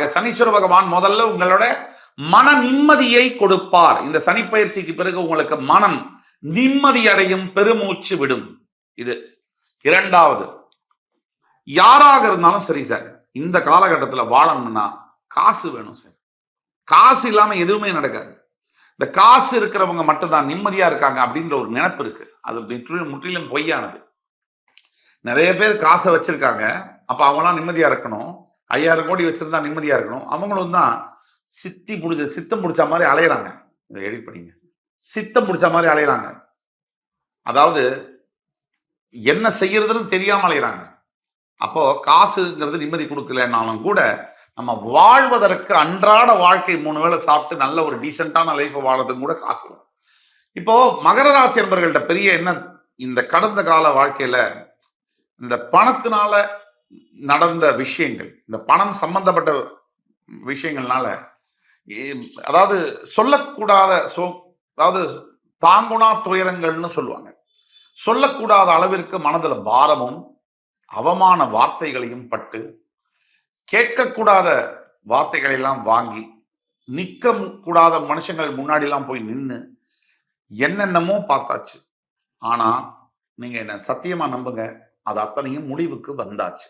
ஆக சனீஸ்வர பகவான் முதல்ல உங்களோட மன நிம்மதியை கொடுப்பார். இந்த சனி பயிற்சிக்கு பிறகு உங்களுக்கு மனம் நிம்மதி அடையும், பெருமூச்சு விடும். இது இரண்டாவது, யாராக இருந்தாலும் சரி சார், இந்த காலகட்டத்தில் வாழணும்னா காசு வேணும் சார். காசு இல்லாம எதுவுமே நடக்காது. இந்த காசு இருக்கிறவங்க மட்டும்தான் நிம்மதியா இருக்காங்க அப்படின்ற ஒரு நினைப்பு இருக்கு. அது முற்றிலும் பொய்யானது. நிறைய பேர் காசை வச்சிருக்காங்க, அப்ப அவங்களாம் நிம்மதியா இருக்கணும். 5000 கோடி வச்சிருந்தா நிம்மதியா இருக்கணும். அவங்களும் தான் சித்தம் பிடிச்ச மாதிரி அலையிறாங்க. இதை எடிட் பண்ணிங்க. சித்தம் பிடிச்ச மாதிரி அலையிறாங்க. அதாவது என்ன செய்யறதுன்னு தெரியாம அலையிறாங்க. அப்போ காசுங்கிறது நிம்மதி கொடுக்கலன்னாலும் கூட நம்ம வாழ்வதற்கு அன்றாட வாழ்க்கை 3 வேளை சாப்பிட்டு நல்ல ஒரு டீசென்டான லைஃப் வாழறதுக்கு கூட காசு. இப்போ மகர ராசி என்பவர்கள்ட்ட பெரிய என்ன, இந்த கடந்த கால வாழ்க்கையில இந்த பணத்தினால நடந்த விஷயங்கள், இந்த பணம் சம்பந்தப்பட்ட விஷயங்கள்னால, அதாவது சொல்லக்கூடாத, அதாவது தாங்குனா துயரங்கள்னு சொல்லுவாங்க. சொல்லக்கூடாத அளவிற்கு மனதில் பாரமும் அவமான வார்த்தைகளையும் பட்டு, கேட்கக்கூடாத வார்த்தைகளை எல்லாம் வாங்கி, நிக்க கூடாத மனுஷங்கள் முன்னாடி எல்லாம் போய் நின்று என்னென்னமோ பார்த்தாச்சு. ஆனா நீங்க என்ன சத்தியமா நம்புங்க, அது அத்தனையும் முடிவுக்கு வந்தாச்சு.